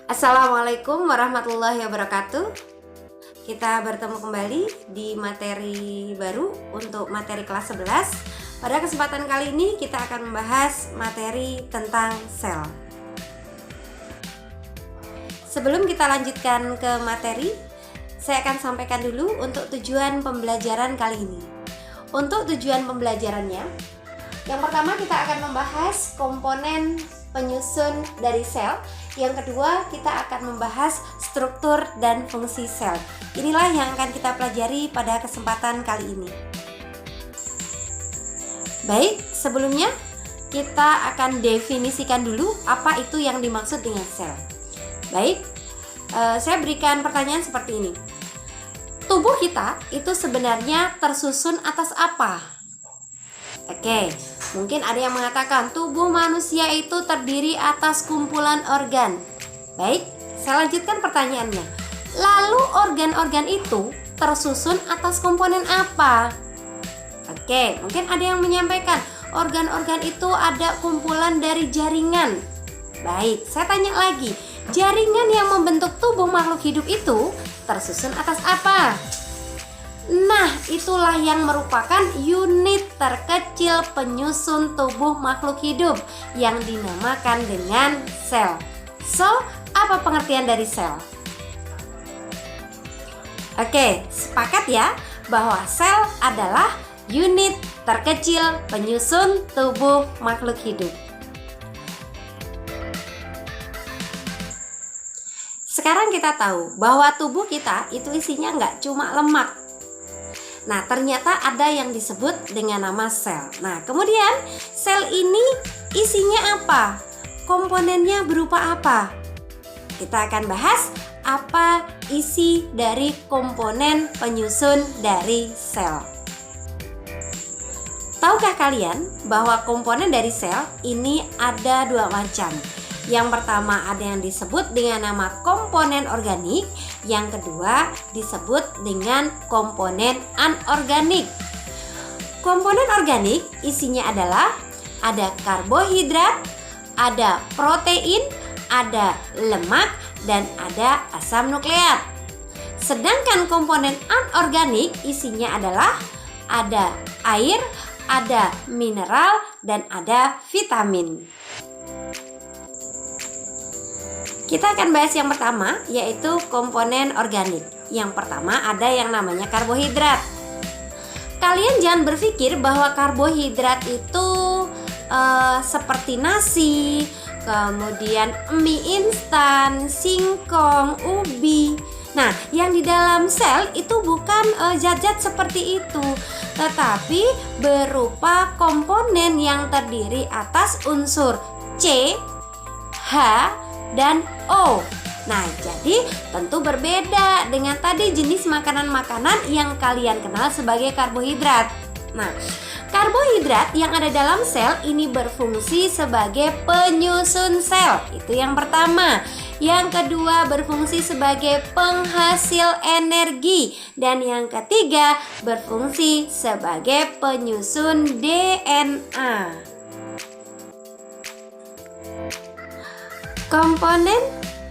Assalamualaikum warahmatullahi wabarakatuh. Kita bertemu kembali di materi baru untuk materi kelas 11. Pada kesempatan kali ini kita akan membahas materi tentang sel. Sebelum kita lanjutkan ke materi, saya akan sampaikan dulu untuk tujuan pembelajaran kali ini. Untuk tujuan pembelajarannya, yang pertama kita akan membahas komponen penyusun dari sel. Yang kedua, kita akan membahas struktur dan fungsi sel. Inilah yang akan kita pelajari pada kesempatan kali ini. Baik, sebelumnya kita akan definisikan dulu apa itu yang dimaksud dengan sel. Baik, saya berikan pertanyaan seperti ini. Tubuh kita itu sebenarnya tersusun atas apa? Oke, mungkin ada yang mengatakan tubuh manusia itu terdiri atas kumpulan organ. Baik, saya lanjutkan pertanyaannya. Lalu organ-organ itu tersusun atas komponen apa? Oke, mungkin ada yang menyampaikan organ-organ itu ada kumpulan dari jaringan. Baik, saya tanya lagi. Jaringan yang membentuk tubuh makhluk hidup itu tersusun atas apa? Nah, itulah yang merupakan unit terkecil penyusun tubuh makhluk hidup yang dinamakan dengan sel. So, apa pengertian dari sel? Oke, sepakat ya bahwa sel adalah unit terkecil penyusun tubuh makhluk hidup. Sekarang kita tahu bahwa tubuh kita itu isinya nggak cuma lemak. Nah, ternyata ada yang disebut dengan nama sel. Nah, kemudian sel ini isinya apa? Komponennya berupa apa? Kita akan bahas apa isi dari komponen penyusun dari sel. Tahukah kalian bahwa komponen dari sel ini ada dua macam? Yang pertama ada yang disebut dengan nama komponen organik, yang kedua disebut dengan komponen anorganik. Komponen organik isinya adalah ada karbohidrat, ada protein, ada lemak, dan ada asam nukleat. Sedangkan komponen anorganik isinya adalah ada air, ada mineral, dan ada vitamin. Kita akan bahas yang pertama, yaitu komponen organik. Yang pertama ada yang namanya karbohidrat. Kalian jangan berpikir bahwa karbohidrat itu seperti nasi, kemudian mie instan, singkong, ubi. Nah, yang di dalam sel itu bukan zat-zat seperti itu, tetapi berupa komponen yang terdiri atas unsur C, H, dan O. Nah, jadi tentu berbeda dengan tadi jenis makanan-makanan yang kalian kenal sebagai karbohidrat. Nah, karbohidrat yang ada dalam sel ini berfungsi sebagai penyusun sel. Itu yang pertama. Yang kedua berfungsi sebagai penghasil energi. Dan yang ketiga berfungsi sebagai penyusun DNA. Komponen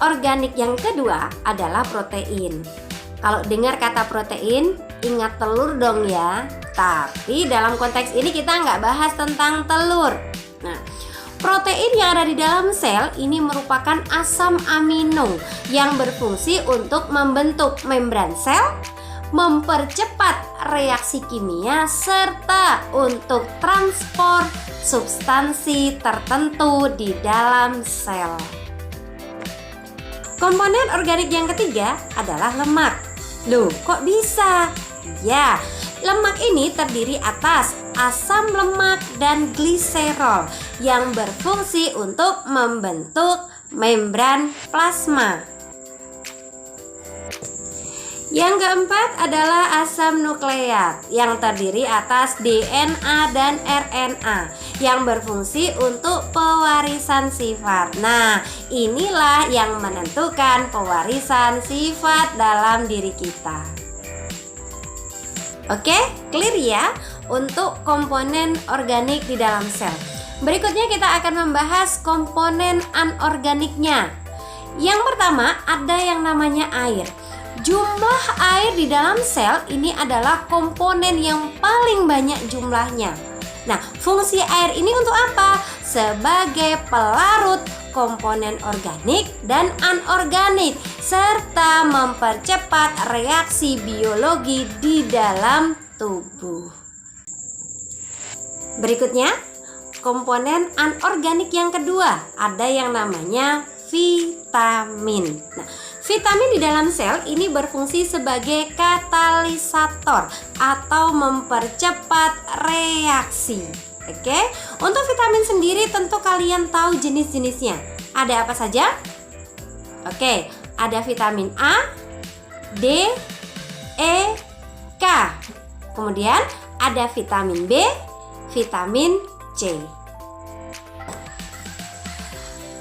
organik yang kedua adalah protein. Kalau dengar kata protein, ingat telur dong ya. Tapi dalam konteks ini kita nggak bahas tentang telur. Nah, protein yang ada di dalam sel ini merupakan asam amino yang berfungsi untuk membentuk membran sel, mempercepat reaksi kimia, serta untuk transport substansi tertentu di dalam sel. Komponen organik yang ketiga adalah lemak. Loh, kok bisa? Ya, lemak ini terdiri atas asam lemak dan gliserol yang berfungsi untuk membentuk membran plasma. Yang keempat adalah asam nukleat yang terdiri atas DNA dan RNA yang berfungsi untuk pewarisan sifat. Nah, inilah yang menentukan pewarisan sifat dalam diri kita. Oke, clear ya untuk komponen organik di dalam sel. Berikutnya kita akan membahas komponen anorganiknya. Yang pertama ada yang namanya air. Jumlah air di dalam sel ini adalah komponen yang paling banyak jumlahnya. Nah, fungsi air ini untuk apa? Sebagai pelarut komponen organik dan anorganik serta mempercepat reaksi biologi di dalam tubuh. Berikutnya, komponen anorganik yang kedua ada yang namanya vitamin. Nah, vitamin di dalam sel ini berfungsi sebagai katalisator atau mempercepat reaksi. Oke, untuk vitamin sendiri tentu kalian tahu jenis-jenisnya. Ada apa saja? Oke, ada vitamin A, D, E, K. Kemudian ada vitamin B, vitamin C.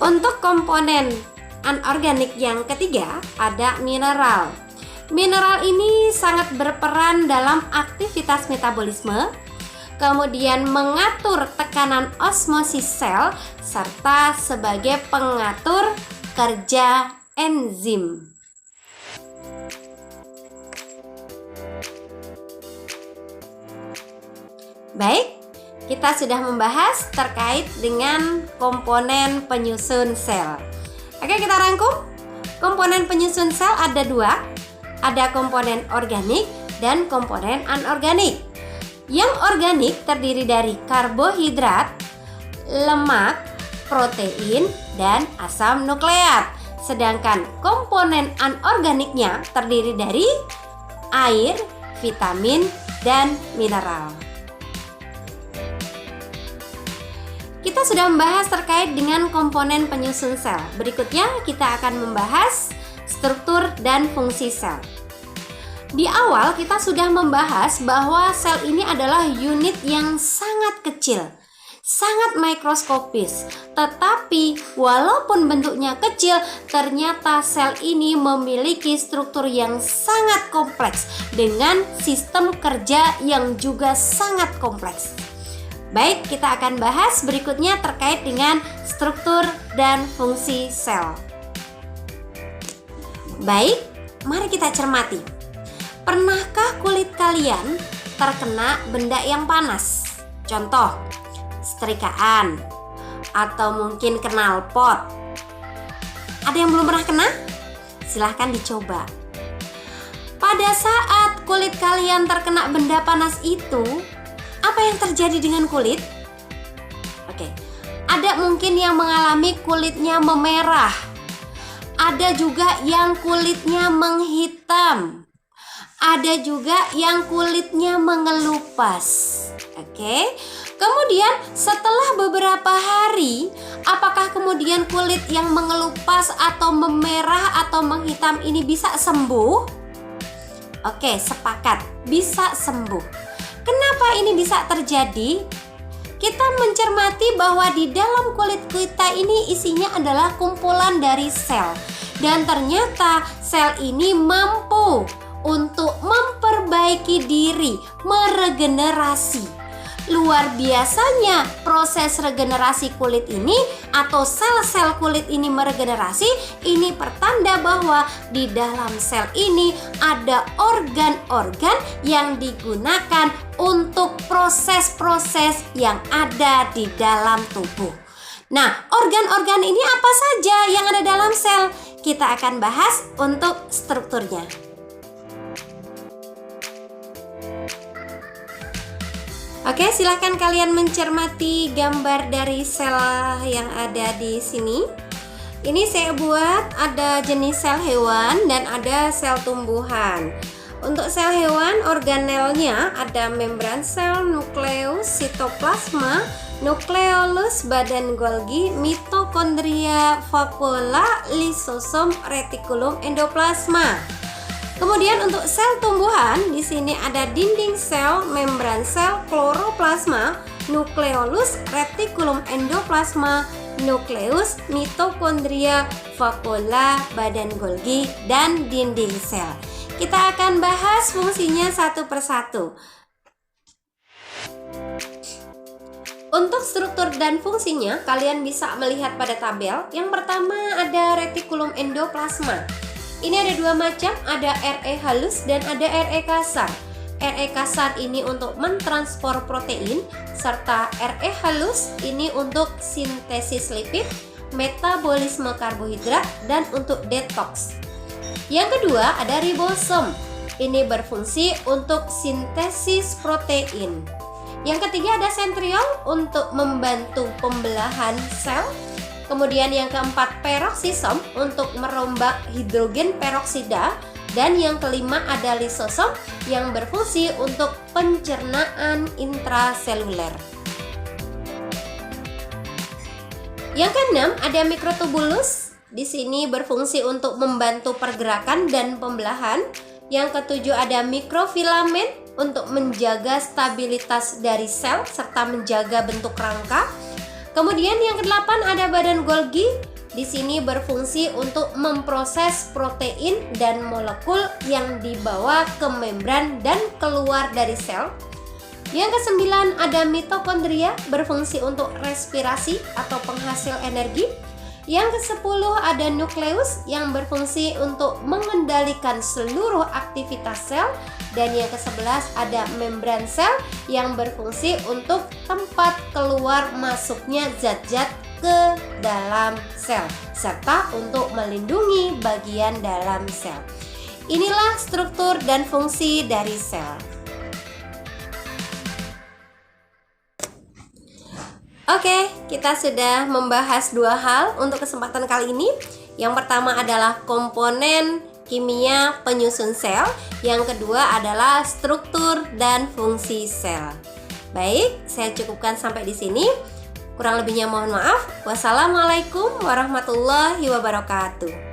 Untuk komponen anorganik yang ketiga ada mineral. Mineral ini sangat berperan dalam aktivitas metabolisme, kemudian mengatur tekanan osmosis sel, serta sebagai pengatur kerja enzim. Baik, kita sudah membahas terkait dengan komponen penyusun sel. Oke, kita rangkum. Komponen penyusun sel ada dua. Ada komponen organik dan komponen anorganik. Yang organik terdiri dari karbohidrat, lemak, protein, dan asam nukleat. Sedangkan komponen anorganiknya terdiri dari air, vitamin, dan mineral. Kita sudah membahas terkait dengan komponen penyusun sel. Berikutnya kita akan membahas struktur dan fungsi sel. Di awal kita sudah membahas bahwa sel ini adalah unit yang sangat kecil, sangat mikroskopis. Tetapi walaupun bentuknya kecil, ternyata sel ini memiliki struktur yang sangat kompleks dengan sistem kerja yang juga sangat kompleks. Baik, kita akan bahas berikutnya terkait dengan struktur dan fungsi sel. Baik, mari kita cermati. Pernahkah kulit kalian terkena benda yang panas? Contoh, setrikaan atau mungkin knalpot. Ada yang belum pernah kena? Silahkan dicoba. Pada saat kulit kalian terkena benda panas itu, apa yang terjadi dengan kulit? Oke, ada mungkin yang mengalami kulitnya memerah. Ada juga yang kulitnya menghitam. Ada juga yang kulitnya mengelupas. Oke. Kemudian setelah beberapa hari, apakah kemudian kulit yang mengelupas atau memerah atau menghitam ini bisa sembuh? Oke, sepakat, bisa sembuh. Kenapa ini bisa terjadi? Kita mencermati bahwa di dalam kulit kita ini isinya adalah kumpulan dari sel. Dan ternyata sel ini mampu untuk memperbaiki diri, meregenerasi. Luar biasanya proses regenerasi kulit ini atau sel-sel kulit ini meregenerasi, ini pertanda bahwa di dalam sel ini ada organ-organ yang digunakan untuk proses-proses yang ada di dalam tubuh. Nah, organ-organ ini apa saja yang ada dalam sel? Kita akan bahas untuk strukturnya. Oke, silahkan kalian mencermati gambar dari sel yang ada di sini. Ini saya buat ada jenis sel hewan dan ada sel tumbuhan. Untuk sel hewan, organelnya ada membran sel, nukleus, sitoplasma, nukleolus, badan Golgi, mitokondria, vakuola, lisosom, retikulum, endoplasma. Kemudian untuk sel tumbuhan, di sini ada dinding sel, membran sel, kloroplasma, nukleolus, retikulum endoplasma, nukleus, mitokondria, vakuola, badan Golgi, dan dinding sel. Kita akan bahas fungsinya satu persatu. Untuk struktur dan fungsinya, kalian bisa melihat pada tabel. Yang pertama ada retikulum endoplasma. Ini ada dua macam, ada RE halus dan ada RE kasar. RE kasar ini untuk mentransport protein, serta RE halus ini untuk sintesis lipid, metabolisme karbohidrat, dan untuk detox. Yang kedua ada ribosom. Ini berfungsi untuk sintesis protein. Yang ketiga ada sentriol untuk membantu pembelahan sel. Kemudian yang keempat peroksisom untuk merombak hidrogen peroksida. Dan yang kelima ada lisosom yang berfungsi untuk pencernaan intraseluler. Yang keenam ada mikrotubulus. Di sini berfungsi untuk membantu pergerakan dan pembelahan. Yang ketujuh ada mikrofilamen untuk menjaga stabilitas dari sel serta menjaga bentuk rangka. Kemudian yang kedelapan ada badan Golgi. Di sini berfungsi untuk memproses protein dan molekul yang dibawa ke membran dan keluar dari sel. Yang kesembilan ada mitokondria, berfungsi untuk respirasi atau penghasil energi. Yang kesepuluh ada nukleus yang berfungsi untuk mengendalikan seluruh aktivitas sel. Dan yang ke-11 ada membran sel yang berfungsi untuk tempat keluar masuknya zat-zat ke dalam sel serta untuk melindungi bagian dalam sel. Inilah struktur dan fungsi dari sel. Oke, kita sudah membahas dua hal untuk kesempatan kali ini. Yang pertama adalah komponen kimia penyusun sel, yang kedua adalah struktur dan fungsi sel. Baik, saya cukupkan sampai di sini. Kurang lebihnya mohon maaf. Wassalamualaikum warahmatullahi wabarakatuh.